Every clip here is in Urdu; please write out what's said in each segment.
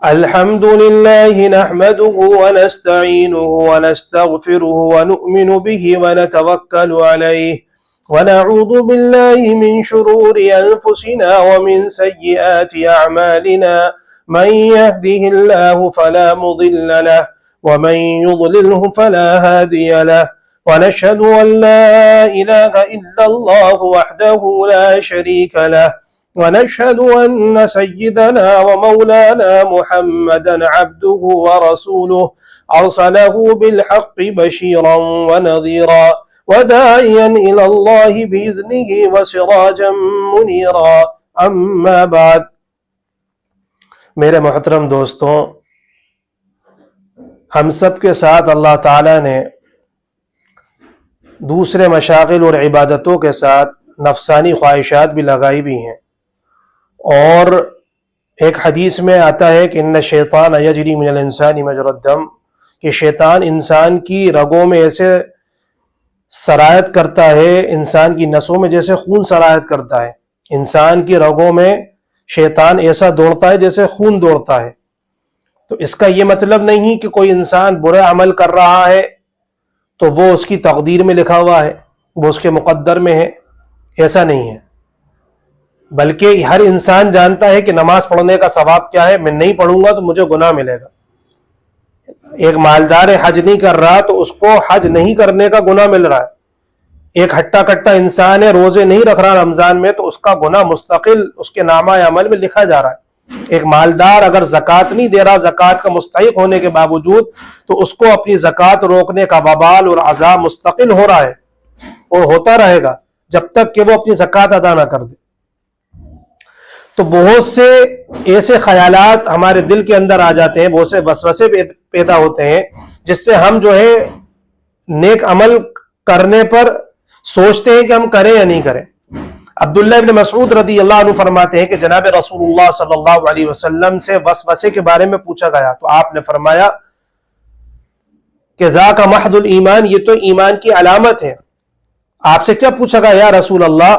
الحمد لله نحمده ونستعينه ونستغفره ونؤمن به ونتوكل عليه ونعوذ بالله من شرور أنفسنا ومن سيئات أعمالنا من يهده الله فلا مضل له ومن يضلله فلا هادي له ونشهد أن لا إله إلا الله وحده لا شريك له ونشهد أن سيدنا ومولانا محمدا عبده ورسوله أرسله بالحق بشيرا ونذيرا وداعيا إلى الله بإذنه وسراجا منيرا أما بعد. میرے محترم دوستوں، ہم سب کے ساتھ اللہ تعالیٰ نے دوسرے مشاغل اور عبادتوں کے ساتھ نفسانی خواہشات بھی لگائی بھی ہیں، اور ایک حدیث میں آتا ہے کہ ان الشیطان یجری من الانسان مجری الدم، کہ شیطان انسان کی رگوں میں ایسے سرایت کرتا ہے، انسان کی نسوں میں جیسے خون سرایت کرتا ہے. انسان کی رگوں میں شیطان ایسا دوڑتا ہے جیسے خون دوڑتا ہے. تو اس کا یہ مطلب نہیں کہ کوئی انسان برا عمل کر رہا ہے تو وہ اس کی تقدیر میں لکھا ہوا ہے، وہ اس کے مقدر میں ہے. ایسا نہیں ہے، بلکہ ہر انسان جانتا ہے کہ نماز پڑھنے کا ثواب کیا ہے. میں نہیں پڑھوں گا تو مجھے گناہ ملے گا. ایک مالدار حج نہیں کر رہا تو اس کو حج نہیں کرنے کا گناہ مل رہا ہے. ایک ہٹا کٹا انسان ہے، روزے نہیں رکھ رہا رمضان میں، تو اس کا گناہ مستقل اس کے نامہ عمل میں لکھا جا رہا ہے. ایک مالدار اگر زکوٰۃ نہیں دے رہا زکوٰۃ کا مستحق ہونے کے باوجود، تو اس کو اپنی زکوٰۃ روکنے کا وبال اور عذاب مستقل ہو رہا ہے اور ہوتا رہے گا جب تک کہ وہ اپنی زکوٰۃ ادا نہ کر دے. تو بہت سے ایسے خیالات ہمارے دل کے اندر آ جاتے ہیں، بہت سے وسوسے پیدا ہوتے ہیں، جس سے ہم جو ہے نیک عمل کرنے پر سوچتے ہیں کہ ہم کریں یا نہیں کریں. عبداللہ ابن مسعود رضی اللہ عنہ فرماتے ہیں کہ جناب رسول اللہ صلی اللہ علیہ وسلم سے وسوسے کے بارے میں پوچھا گیا تو آپ نے فرمایا کہ ذاک محض الایمان، یہ تو ایمان کی علامت ہے. آپ سے کیا پوچھا گیا یا رسول اللہ؟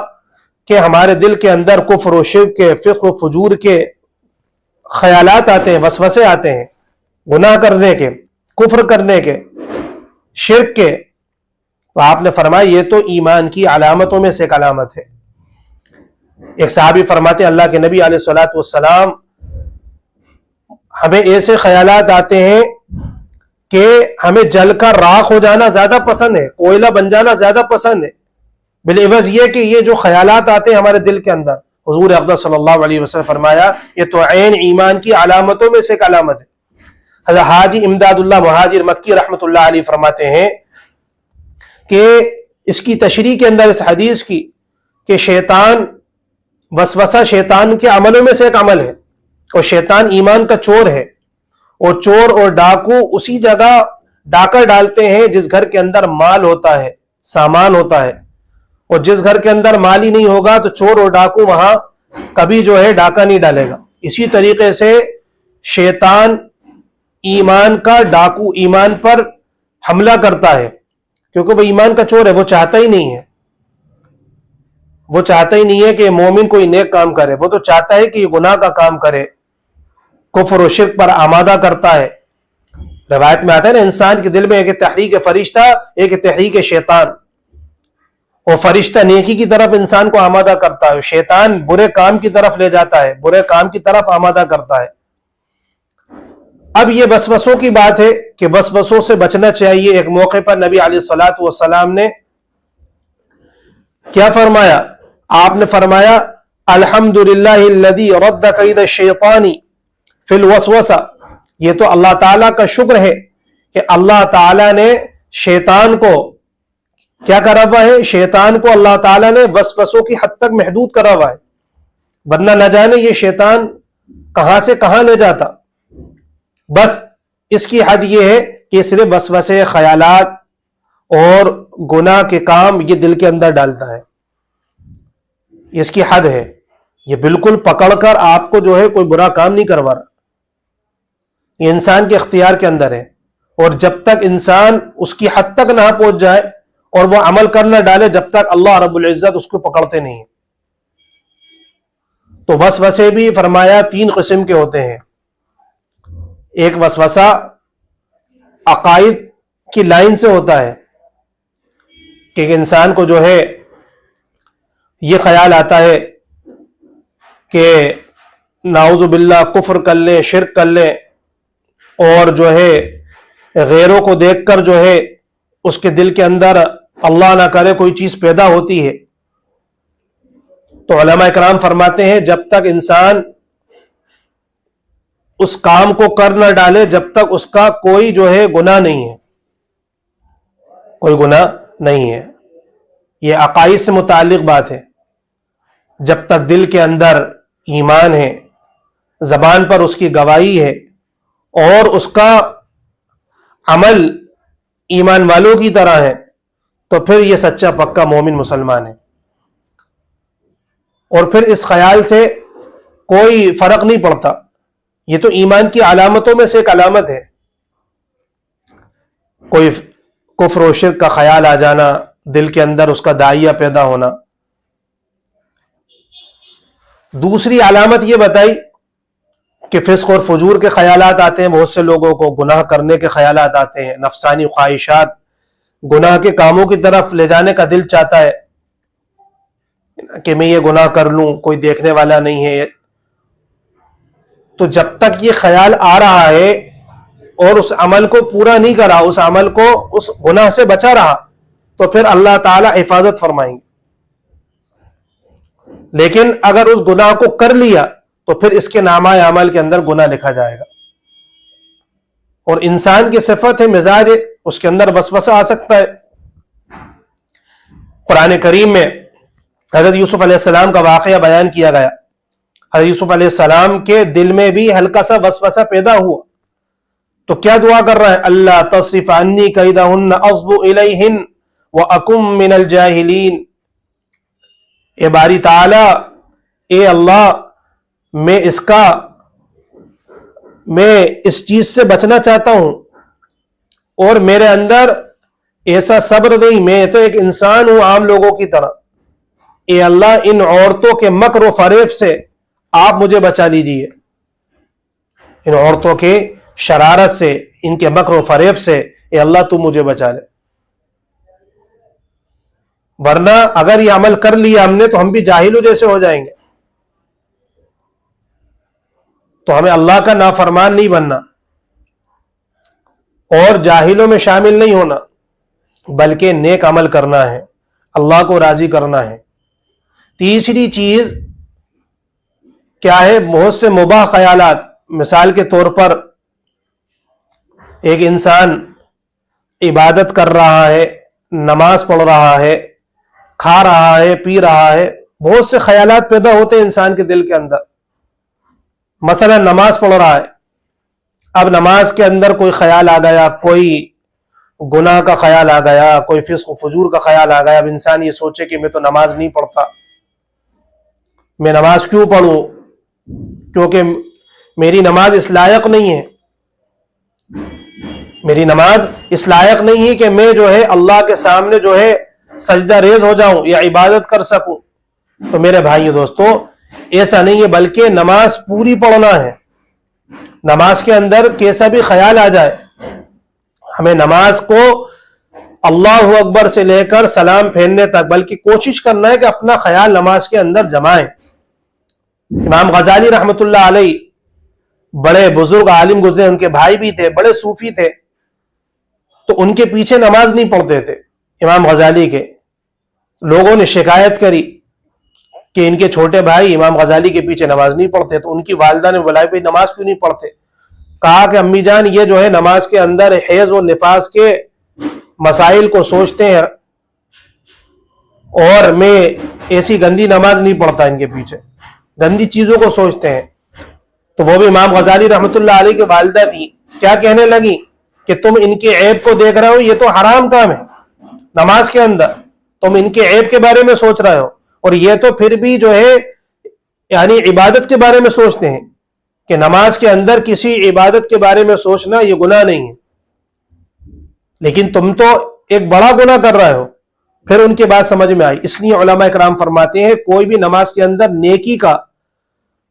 کہ ہمارے دل کے اندر کفر و شرک کے، فسق و فجور کے خیالات آتے ہیں، وسوسے آتے ہیں، گناہ کرنے کے، کفر کرنے کے، شرک کے. تو آپ نے فرمایا یہ تو ایمان کی علامتوں میں سے ایک علامت ہے. ایک صحابی فرماتے ہیں اللہ کے نبی علیہ الصلوۃ والسلام، ہمیں ایسے خیالات آتے ہیں کہ ہمیں جل کر راکھ ہو جانا زیادہ پسند ہے، کوئلہ بن جانا زیادہ پسند ہے، بالعوض یہ کہ یہ جو خیالات آتے ہیں ہمارے دل کے اندر. حضور اقدس صلی اللہ علیہ وسلم فرمایا یہ تو عین ایمان کی علامتوں میں سے ایک علامت ہے. حضرت حاجی امداد اللہ مہاجر مکی رحمۃ اللہ علیہ فرماتے ہیں کہ اس کی تشریح کے اندر اس حدیث کی کہ شیطان، وسوسہ شیطان کے عملوں میں سے ایک عمل ہے، اور شیطان ایمان کا چور ہے، اور چور اور ڈاکو اسی جگہ ڈاکہ ڈالتے ہیں جس گھر کے اندر مال ہوتا ہے، سامان ہوتا ہے. اور جس گھر کے اندر مال ہی نہیں ہوگا تو چور اور ڈاکو وہاں کبھی جو ہے ڈاکہ نہیں ڈالے گا. اسی طریقے سے شیطان ایمان کا ڈاکو، ایمان پر حملہ کرتا ہے، کیونکہ وہ ایمان کا چور ہے. وہ چاہتا ہی نہیں ہے، وہ چاہتا ہی نہیں ہے کہ مومن کوئی نیک کام کرے، وہ تو چاہتا ہے کہ یہ گناہ کا کام کرے، کفر و شرک پر آمادہ کرتا ہے. روایت میں آتا ہے نا انسان کے دل میں ایک تحریک فرشتہ، ایک تحریک شیطان. وہ فرشتہ نیکی کی طرف انسان کو آمادہ کرتا ہے، شیطان برے کام کی طرف لے جاتا ہے، برے کام کی طرف آمادہ کرتا ہے. اب یہ وسوسوں کی بات ہے کہ وسوسوں سے بچنا چاہیے. ایک موقع پر نبی علیہ الصلوۃ والسلام نے کیا فرمایا؟ آپ نے فرمایا الحمدللہ الذی رد کید الشیطان فی الوسوسہ. یہ تو اللہ تعالیٰ کا شکر ہے کہ اللہ تعالیٰ نے شیطان کو کیا کرا ہوا ہے؟ شیطان کو اللہ تعالیٰ نے وسوسوں کی حد تک محدود کرا ہوا ہے، ورنہ نہ جانے یہ شیطان کہاں سے کہاں لے جاتا. بس اس کی حد یہ ہے کہ صرف وسوسے، خیالات اور گناہ کے کام یہ دل کے اندر ڈالتا ہے. اس کی حد ہے، یہ بالکل پکڑ کر آپ کو جو ہے کوئی برا کام نہیں کروا رہا. یہ انسان کے اختیار کے اندر ہے، اور جب تک انسان اس کی حد تک نہ پہنچ جائے اور وہ عمل کر نہ ڈالے، جب تک اللہ رب العزت اس کو پکڑتے نہیں. تو وسوسے بھی فرمایا 3 قسم کے ہوتے ہیں. ایک وسوسہ عقائد کی لائن سے ہوتا ہے کہ ایک انسان کو جو ہے یہ خیال آتا ہے کہ نعوذ باللہ کفر کر لیں، شرک کر لیں، اور جو ہے غیروں کو دیکھ کر جو ہے اس کے دل کے اندر اللہ نہ کرے کوئی چیز پیدا ہوتی ہے۔ تو علماء کرام فرماتے ہیں جب تک انسان اس کام کو کر نہ ڈالے، جب تک اس کا کوئی جو ہے گناہ نہیں ہے، کوئی گناہ نہیں ہے۔ یہ عقائد سے متعلق بات ہے۔ جب تک دل کے اندر ایمان ہے، زبان پر اس کی گواہی ہے، اور اس کا عمل ایمان والوں کی طرح ہے، تو پھر یہ سچا پکا مومن مسلمان ہے۔ اور پھر اس خیال سے کوئی فرق نہیں پڑتا۔ یہ تو ایمان کی علامتوں میں سے ایک علامت ہے، کوئی کفر و شرک کا خیال آ جانا، دل کے اندر اس کا داعیہ پیدا ہونا۔ دوسری علامت یہ بتائی کہ فسق اور فجور کے خیالات آتے ہیں، بہت سے لوگوں کو گناہ کرنے کے خیالات آتے ہیں، نفسانی خواہشات گناہ کے کاموں کی طرف لے جانے کا دل چاہتا ہے کہ میں یہ گناہ کر لوں، کوئی دیکھنے والا نہیں ہے۔ تو جب تک یہ خیال آ رہا ہے اور اس عمل کو پورا نہیں کرا، اس عمل کو، اس گناہ سے بچا رہا، تو پھر اللہ تعالی حفاظت فرمائیں گے۔ لیکن اگر اس گناہ کو کر لیا تو پھر اس کے نامہ اعمال کے اندر گناہ لکھا جائے گا۔ اور انسان کی صفت ہے، مزاج ہے، اس کے اندر وسوسہ آ سکتا ہے۔ قرآن کریم میں حضرت یوسف علیہ السلام کا واقعہ بیان کیا گیا۔ حضرت یوسف علیہ السلام کے دل میں بھی ہلکا سا وسوسہ پیدا ہوا، تو کیا دعا کر رہا ہے؟ اللہ تصرف عنی کیدہن اصب الیہن واکن من الجاہلین۔ اے باری تعالی، اے اللہ، میں اس چیز سے بچنا چاہتا ہوں، اور میرے اندر ایسا صبر نہیں، میں تو ایک انسان ہوں عام لوگوں کی طرح۔ اے اللہ، ان عورتوں کے مکر و فریب سے آپ مجھے بچا لیجئے، ان عورتوں کے شرارت سے، ان کے مکر و فریب سے، اے اللہ تو مجھے بچا لے۔ ورنہ اگر یہ عمل کر لیا ہم نے تو ہم بھی جاہلوں جیسے ہو جائیں گے۔ تو ہمیں اللہ کا نافرمان نہیں بننا اور جاہلوں میں شامل نہیں ہونا، بلکہ نیک عمل کرنا ہے، اللہ کو راضی کرنا ہے۔ تیسری چیز کیا ہے؟ بہت سے مباح خیالات۔ مثال کے طور پر ایک انسان عبادت کر رہا ہے، نماز پڑھ رہا ہے، کھا رہا ہے، پی رہا ہے، بہت سے خیالات پیدا ہوتے ہیں انسان کے دل کے اندر۔ مثلا نماز پڑھ رہا ہے، اب نماز کے اندر کوئی خیال آ گیا، کوئی گناہ کا خیال آ گیا، کوئی فسق و فجور کا خیال آ گیا۔ اب انسان یہ سوچے کہ میں تو نماز نہیں پڑھتا، میں نماز کیوں پڑھوں؟ کیونکہ میری نماز اس لائق نہیں ہے، میری نماز اس لائق نہیں ہے کہ میں جو ہے اللہ کے سامنے جو ہے سجدہ ریز ہو جاؤں یا عبادت کر سکوں۔ تو میرے بھائی دوستو، ایسا نہیں ہے، بلکہ نماز پوری پڑھنا ہے۔ نماز کے اندر کیسا بھی خیال آ جائے، ہمیں نماز کو اللہ اکبر سے لے کر سلام پھیرنے تک بلکہ کوشش کرنا ہے کہ اپنا خیال نماز کے اندر جمائیں۔ امام غزالی رحمۃ اللہ علیہ بڑے بزرگ عالم گزرے، ان کے بھائی بھی تھے، بڑے صوفی تھے، تو ان کے پیچھے نماز نہیں پڑھتے تھے امام غزالی کے۔ لوگوں نے شکایت کری کہ ان کے چھوٹے بھائی امام غزالی کے پیچھے نماز نہیں پڑھتے، تو ان کی والدہ نے بلایا بھائی نماز کیوں نہیں پڑھتے؟ کہا کہ امی جان، یہ جو ہے نماز کے اندر حیض و نفاس کے مسائل کو سوچتے ہیں، اور میں ایسی گندی نماز نہیں پڑھتا، ان کے پیچھے گندی چیزوں کو سوچتے ہیں۔ تو وہ بھی امام غزالی رحمۃ اللہ علیہ کے والدہ تھی، کیا کہنے لگی کہ تم ان کے عیب کو دیکھ رہے ہو، یہ تو حرام کام ہے، نماز کے اندر تم ان کے عیب کے بارے میں سوچ رہے ہو، اور یہ تو پھر بھی جو ہے یعنی عبادت کے بارے میں سوچتے ہیں، کہ نماز کے اندر کسی عبادت کے بارے میں سوچنا یہ گناہ نہیں ہے، لیکن تم تو ایک بڑا گناہ کر رہے ہو۔ پھر ان کی بات سمجھ میں آئی۔ اس لیے علماء کرام فرماتے ہیں کوئی بھی نماز کے اندر نیکی کا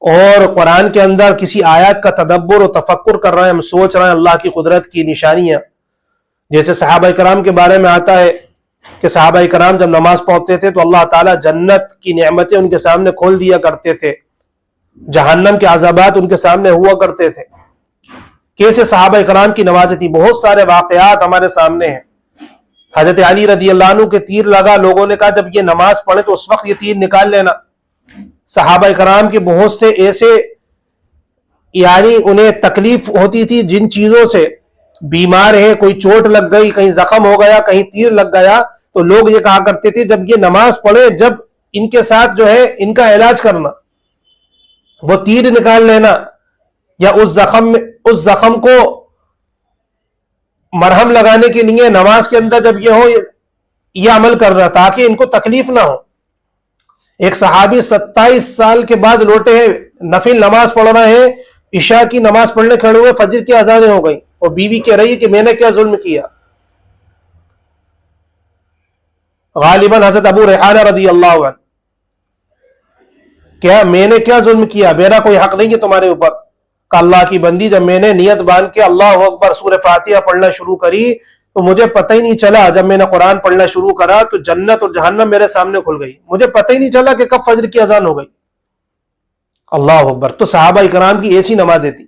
اور قرآن کے اندر کسی آیات کا تدبر و تفکر کر رہے ہیں، ہم سوچ رہے ہیں اللہ کی قدرت کی نشانیاں، جیسے صحابہ کرام کے بارے میں آتا ہے کہ صحابہ کرام جب نماز پڑھتے تھے تو اللہ تعالیٰ جنت کی نعمتیں ان کے سامنے کھول دیا کرتے تھے، جہنم کے عذابات ان کے سامنے ہوا کرتے تھے. کیسے صحابہ کرام کی نمازیں تھی. بہت سارے واقعات ہمارے سامنے ہیں. حضرت علی رضی اللہ عنہ کے تیر لگا، لوگوں نے کہا جب یہ نماز پڑھے تو اس وقت یہ تیر نکال لینا. صحابہ کرام کے بہت سے ایسے انہیں تکلیف ہوتی تھی جن چیزوں سے، بیمار ہے، کوئی چوٹ لگ گئی، کہیں زخم ہو گیا، کہیں تیر لگ گیا، تو لوگ یہ کہا کرتے تھے جب یہ نماز پڑھے جب ان کے ساتھ ان کا علاج کرنا، وہ تیر نکال لینا یا اس زخم کو مرہم لگانے کے لیے نماز کے اندر جب یہ عمل کرنا تاکہ ان کو تکلیف نہ ہو. ایک صحابی 27 سال کے بعد لوٹے ہیں، نفل نماز پڑھ رہے ہیں، عشاء کی نماز پڑھنے کھڑے ہوئے، فجر کی اذانیں ہو گئی اور بیوی کہہ رہی ہے کہ میں نے کیا ظلم کیا. غالباً حضرت ابو ریحانہ رضی اللہ عنہ، کیا میں نے کیا ظلم کیا، میرا کوئی حق نہیں ہے تمہارے اوپر. کہ اللہ کی بندی جب میں نے نیت باندھ کے اللہ اکبر سورہ فاتحہ پڑھنا شروع کری تو مجھے پتہ ہی نہیں چلا، جب میں نے قرآن پڑھنا شروع کرا تو جنت اور جہنم میرے سامنے کھل گئی، مجھے پتہ ہی نہیں چلا کہ کب فجر کی اذان ہو گئی. اللہ اکبر. تو صحابہ کرام کی ایسی نمازیں تھی.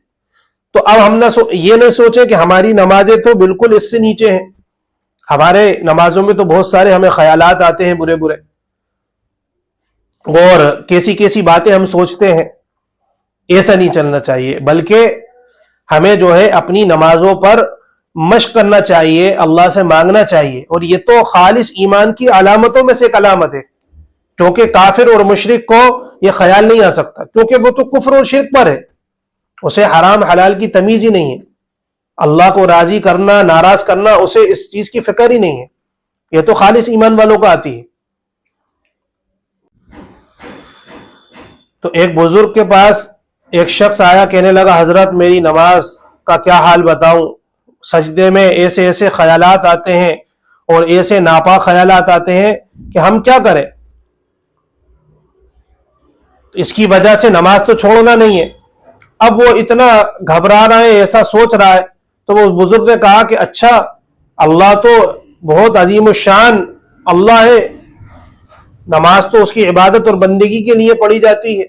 تو اب ہم یہ نہ سوچیں کہ ہماری نمازیں تو بالکل اس سے نیچے ہیں. ہمارے نمازوں میں تو بہت سارے ہمیں خیالات آتے ہیں برے برے، اور کیسی باتیں ہم سوچتے ہیں. ایسا نہیں چلنا چاہیے، بلکہ ہمیں اپنی نمازوں پر مشق کرنا چاہیے، اللہ سے مانگنا چاہیے. اور یہ تو خالص ایمان کی علامتوں میں سے ایک علامت ہے، کیونکہ کافر اور مشرک کو یہ خیال نہیں آ سکتا، کیونکہ وہ تو کفر اور شرک پر ہے، اسے حرام حلال کی تمیز ہی نہیں ہے. اللہ کو راضی کرنا، ناراض کرنا، اسے اس چیز کی فکر ہی نہیں ہے. یہ تو خالص ایمان والوں کو آتی ہے. تو ایک بزرگ کے پاس ایک شخص آیا، کہنے لگا حضرت میری نماز کا کیا حال بتاؤں، سجدے میں ایسے ایسے خیالات آتے ہیں اور ایسے ناپاک خیالات آتے ہیں کہ ہم کیا کریں. اس کی وجہ سے نماز تو چھوڑنا نہیں ہے. اب وہ اتنا گھبرا رہا ہے، ایسا سوچ رہا ہے. تو وہ بزرگ نے کہا کہ اچھا، اللہ تو بہت عظیم الشان اللہ ہے، نماز تو اس کی عبادت اور بندگی کے لیے پڑھی جاتی ہے.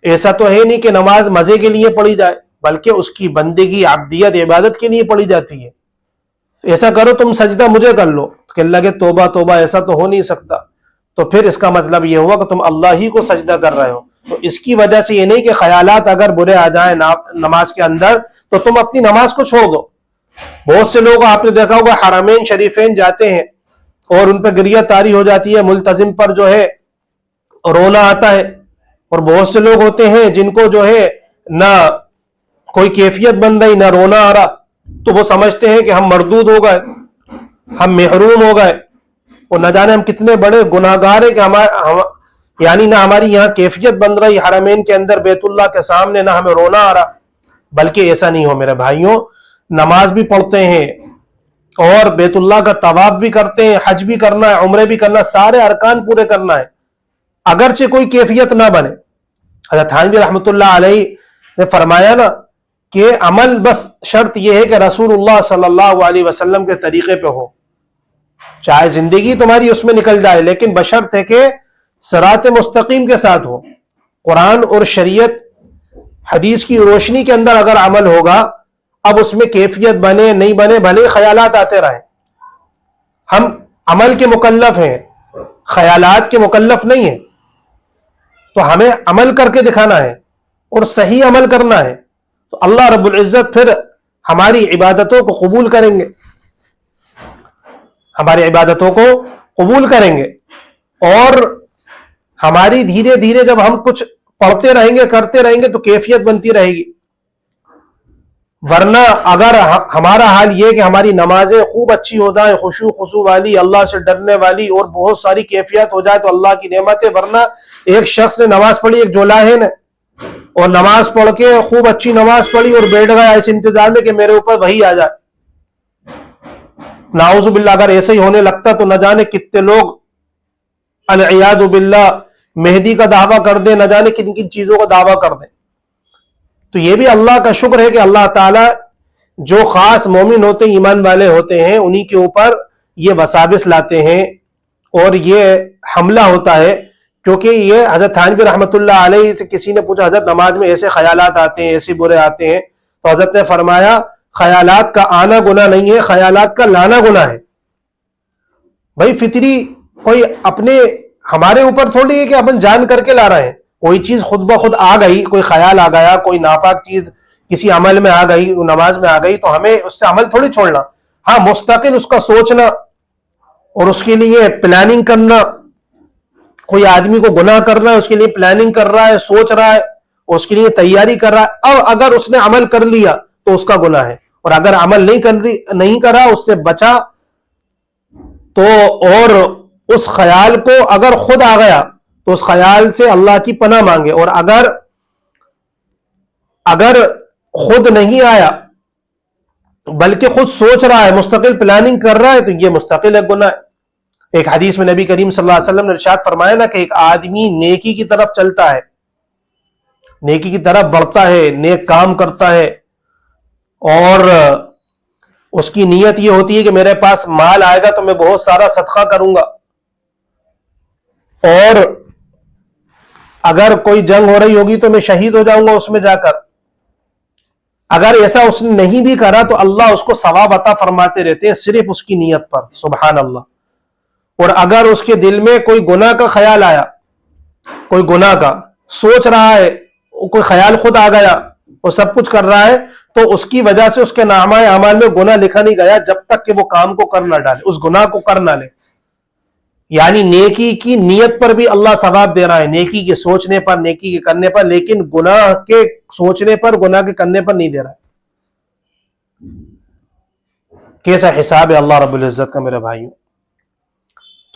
ایسا تو ہے نہیں کہ نماز مزے کے لیے پڑھی جائے، بلکہ اس کی بندگی، عبدیت، عبادت کے لیے پڑھی جاتی ہے. ایسا کرو تم سجدہ مجھے کر لو. کہنے لگے توبہ توبہ، ایسا تو ہو نہیں سکتا. تو پھر اس کا مطلب یہ ہوا کہ تم اللہ ہی کو سجدہ کر رہے ہو. تو اس کی وجہ سے یہ نہیں کہ خیالات اگر برے آ جائیں نماز کے اندر تو تم اپنی نماز کو چھوڑ دو. بہت سے لوگ آپ نے دیکھا ہوگا حرمین شریفین جاتے ہیں اور ان پہ گریہ طاری ہو جاتی ہے، ملتزم پر رونا آتا ہے. اور بہت سے لوگ ہوتے ہیں جن کو نہ کوئی کیفیت بن رہی، نہ رونا آ رہا، تو وہ سمجھتے ہیں کہ ہم مردود ہو گئے، ہم محروم ہو گئے، اور نہ جانے ہم کتنے بڑے گناہگار ہیں کہ نہ ہماری یہاں کیفیت بن رہی حرمین کے اندر بیت اللہ کے سامنے، نہ ہمیں رونا آ رہا. بلکہ ایسا نہیں ہو میرے بھائیوں، نماز بھی پڑھتے ہیں اور بیت اللہ کا طواف بھی کرتے ہیں، حج بھی کرنا ہے، عمرے بھی کرنا، سارے ارکان پورے کرنا ہے، اگرچہ کوئی کیفیت نہ بنے. حضرت تھانوی رحمۃ اللہ علیہ نے فرمایا نا کہ عمل بس شرط یہ ہے کہ رسول اللہ صلی اللہ علیہ وسلم کے طریقے پہ ہو، چاہے زندگی تمہاری اس میں نکل جائے، لیکن بشرط ہے کہ صراط مستقیم کے ساتھ ہو. قرآن اور شریعت حدیث کی روشنی کے اندر اگر عمل ہوگا، اب اس میں کیفیت بنے نہیں بنے، بھلے خیالات آتے رہیں، ہم عمل کے مکلف ہیں، خیالات کے مکلف نہیں ہیں. تو ہمیں عمل کر کے دکھانا ہے اور صحیح عمل کرنا ہے، تو اللہ رب العزت پھر ہماری عبادتوں کو قبول کریں گے، ہماری عبادتوں کو قبول کریں گے. اور ہماری دھیرے دھیرے جب ہم کچھ پڑھتے رہیں گے، کرتے رہیں گے، تو کیفیت بنتی رہے گی. ورنہ اگر ہمارا حال یہ کہ ہماری نمازیں خوب اچھی ہو جائیں، خشوع خضوع والی، اللہ سے ڈرنے والی، اور بہت ساری کیفیت ہو جائے تو اللہ کی نعمت ہے. ورنہ ایک شخص نے نماز پڑھی، ایک جولاہے نے، اور نماز پڑھ کے خوب اچھی نماز پڑھی اور بیٹھ گیا اس انتظار میں کہ میرے اوپر وحی آ جائے. نعوذ باللہ اگر ایسے ہی ہونے لگتا تو نہ جانے کتنے لوگ العیاذ باللہ مہدی کا دعویٰ کر دیں، نہ جانے کن کن چیزوں کا دعویٰ کر دیں. تو یہ بھی اللہ کا شکر ہے کہ اللہ تعالیٰ جو خاص مومن ہوتے ہیں، ایمان والے ہوتے ہیں، انہی کے اوپر یہ وساوس لاتے ہیں اور یہ حملہ ہوتا ہے. کیونکہ یہ حضرت تھانوی رحمۃ اللہ علیہ سے کسی نے پوچھا، حضرت نماز میں ایسے خیالات آتے ہیں، ایسے برے آتے ہیں، تو حضرت نے فرمایا خیالات کا آنا گناہ نہیں ہے، خیالات کا لانا گناہ ہے. بھائی فطری کوئی اپنے ہمارے اوپر تھوڑی ہے کہ اپن جان کر کے لا رہے ہیں. کوئی چیز خود بخود آ گئی، کوئی خیال آ گیا، کوئی ناپاک چیز کسی عمل میں آ گئی، نماز میں آ گئی، تو ہمیں اس سے عمل تھوڑی چھوڑنا. ہاں مستقل اس کا سوچنا اور اس کے لیے پلاننگ کرنا. کوئی آدمی کو گناہ کرنا ہے، اس کے لیے پلاننگ کر رہا ہے، سوچ رہا ہے، اس کے لیے تیاری کر رہا ہے. اب اگر اس نے عمل کر لیا تو اس کا گناہ ہے، اور اگر عمل نہیں کرا، اس سے بچا تو، اور اس خیال کو اگر خود آ گیا تو اس خیال سے اللہ کی پناہ مانگے. اور اگر خود نہیں آیا بلکہ خود سوچ رہا ہے، مستقل پلاننگ کر رہا ہے، تو یہ مستقل ایک گناہ ہے. ایک حدیث میں نبی کریم صلی اللہ علیہ وسلم نے ارشاد فرمایا نا کہ ایک آدمی نیکی کی طرف چلتا ہے، نیکی کی طرف بڑھتا ہے، نیک کام کرتا ہے، اور اس کی نیت یہ ہوتی ہے کہ میرے پاس مال آئے گا تو میں بہت سارا صدقہ کروں گا، اور اگر کوئی جنگ ہو رہی ہوگی تو میں شہید ہو جاؤں گا اس میں جا کر. اگر ایسا اس نے نہیں بھی کرا تو اللہ اس کو ثواب عطا فرماتے رہتے ہیں صرف اس کی نیت پر. سبحان اللہ. اور اگر اس کے دل میں کوئی گناہ کا خیال آیا، کوئی گناہ کا سوچ رہا ہے، کوئی خیال خود آ گیا اور سب کچھ کر رہا ہے، تو اس کی وجہ سے اس کے نامہ اعمال میں گناہ لکھا نہیں گیا جب تک کہ وہ کام کو کر نہ ڈالے، اس گناہ کو کر نہ لے. یعنی نیکی کی نیت پر بھی اللہ ثواب دے رہا ہے، نیکی کے سوچنے پر، نیکی کے کرنے پر، لیکن گناہ کے سوچنے پر، گناہ کے کرنے پر نہیں دے رہا ہے. کیسا حساب ہے اللہ رب العزت کا میرے بھائیوں.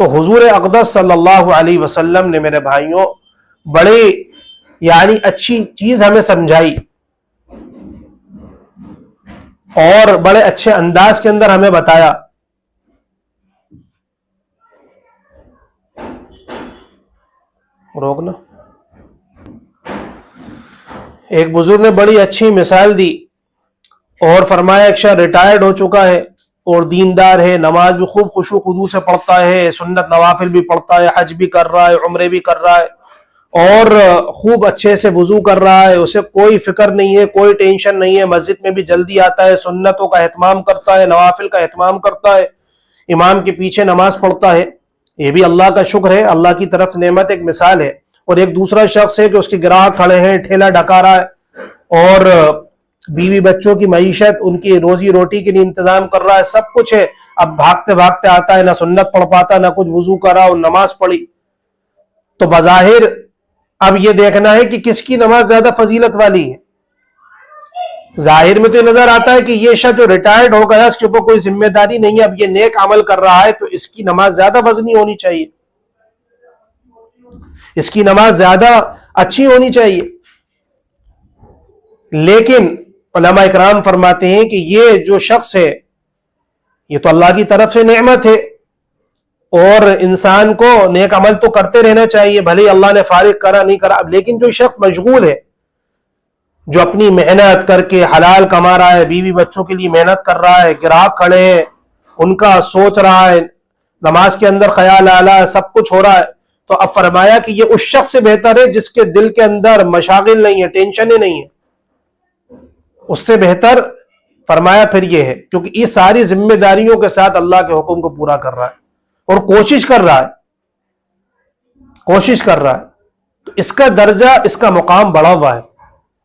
تو حضور اقدس صلی اللہ علیہ وسلم نے میرے بھائیوں بڑے یعنی اچھی چیز ہمیں سمجھائی، اور بڑے اچھے انداز کے اندر ہمیں بتایا. روکنا. ایک بزرگ نے بڑی اچھی مثال دی اور فرمایا ایک شخص ریٹائرڈ ہو چکا ہے اور دیندار ہے، نماز بھی خوب خشوع خضوع سے پڑھتا ہے، سنت نوافل بھی پڑھتا ہے، حج بھی کر رہا ہے، عمرے بھی کر رہا ہے، اور خوب اچھے سے وضو کر رہا ہے، اسے کوئی فکر نہیں ہے، کوئی ٹینشن نہیں ہے، مسجد میں بھی جلدی آتا ہے، سنتوں کا اہتمام کرتا ہے، نوافل کا اہتمام کرتا ہے، امام کے پیچھے نماز پڑھتا ہے. یہ بھی اللہ کا شکر ہے، اللہ کی طرف سے نعمت، ایک مثال ہے. اور ایک دوسرا شخص ہے کہ اس کے گراہک کھڑے ہیں، ٹھیلا ڈھکا رہا ہے، اور بیوی بچوں کی معیشت، ان کی روزی روٹی کے لیے انتظام کر رہا ہے، سب کچھ ہے. اب بھاگتے بھاگتے آتا ہے، نہ سنت پڑھ پاتا، نہ کچھ وضو کرا اور نماز پڑھی. تو بظاہر اب یہ دیکھنا ہے کہ کس کی نماز زیادہ فضیلت والی ہے. ظاہر میں تو نظر آتا ہے کہ یہ شخص جو ریٹائرڈ ہو گیا، اس کے اوپر کوئی ذمہ داری نہیں ہے، اب یہ نیک عمل کر رہا ہے، تو اس کی نماز زیادہ وزنی ہونی چاہیے، اس کی نماز زیادہ اچھی ہونی چاہیے. لیکن علماء اکرام فرماتے ہیں کہ یہ جو شخص ہے، یہ تو اللہ کی طرف سے نعمت ہے، اور انسان کو نیک عمل تو کرتے رہنا چاہیے، بھلے ہی اللہ نے فارغ کرا نہیں کرا. لیکن جو شخص مشغول ہے، جو اپنی محنت کر کے حلال کما رہا ہے، بیوی بچوں کے لیے محنت کر رہا ہے، گراہک کھڑے ہیں، ان کا سوچ رہا ہے، نماز کے اندر خیال آ رہا ہے، سب کچھ ہو رہا ہے، تو اب فرمایا کہ یہ اس شخص سے بہتر ہے جس کے دل کے اندر مشاغل نہیں ہے، ٹینشنیں نہیں ہیں. اس سے بہتر فرمایا پھر یہ ہے، کیونکہ یہ ساری ذمہ داریوں کے ساتھ اللہ کے حکم کو پورا کر رہا ہے اور کوشش کر رہا ہے. تو اس کا درجہ، اس کا مقام بڑا ہوا ہے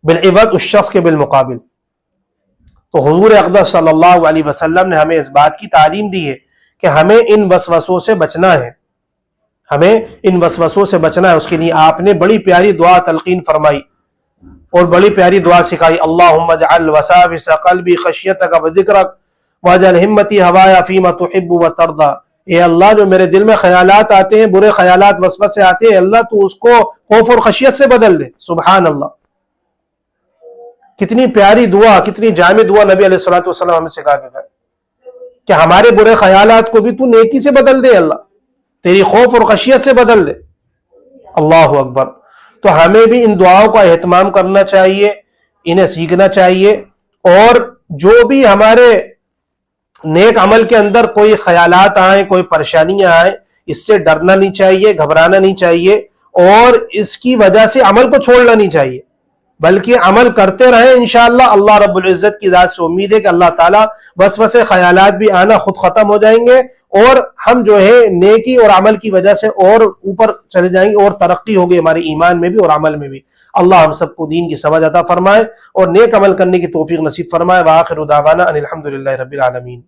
بالعوض اس شخص کے بالمقابل. تو حضور اقدس صلی اللہ علیہ وسلم نے ہمیں اس بات کی تعلیم دی ہے کہ ہمیں ان وسوسوں سے بچنا ہے، ہمیں ان وسوسوں سے بچنا ہے. اس کے لیے آپ نے بڑی پیاری دعا تلقین فرمائی اور بڑی پیاری دعا سکھائی. اللہم اجعل وساوس قلبی خشیتک وذکرک واجعل ہمتی ہوایا فیما تحب وترضی. اے اللہ، جو میرے دل میں خیالات آتے ہیں، برے خیالات وسوسے آتے ہیں، اللہ تو اس کو خوف اور خشیت سے بدل دے. سبحان اللہ. کتنی پیاری دعا، کتنی جامع دعا نبی علیہ الصلوۃ والسلام ہمیں سکھا کے گئے کہ ہمارے برے خیالات کو بھی تو نیکی سے بدل دے، اللہ تیری خوف اور خشیت سے بدل دے. اللہ اکبر. تو ہمیں بھی ان دعاؤں کا اہتمام کرنا چاہیے، انہیں سیکھنا چاہیے، اور جو بھی ہمارے نیک عمل کے اندر کوئی خیالات آئیں، کوئی پریشانیاں آئیں، اس سے ڈرنا نہیں چاہیے، گھبرانا نہیں چاہیے، اور اس کی وجہ سے عمل کو چھوڑنا نہیں چاہیے، بلکہ عمل کرتے رہیں. انشاءاللہ اللہ رب العزت کی ذات سے امید ہے کہ اللہ تعالیٰ وسوسے خیالات بھی آنا خود ختم ہو جائیں گے، اور ہم جو ہے نیکی اور عمل کی وجہ سے اور اوپر چلے جائیں گے، اور ترقی ہوگی ہمارے ایمان میں بھی اور عمل میں بھی. اللہ ہم سب کو دین کی سمجھ عطا فرمائے اور نیک عمل کرنے کی توفیق نصیب فرمائے. وآخر دعوانا ان الحمدللہ رب العالمین.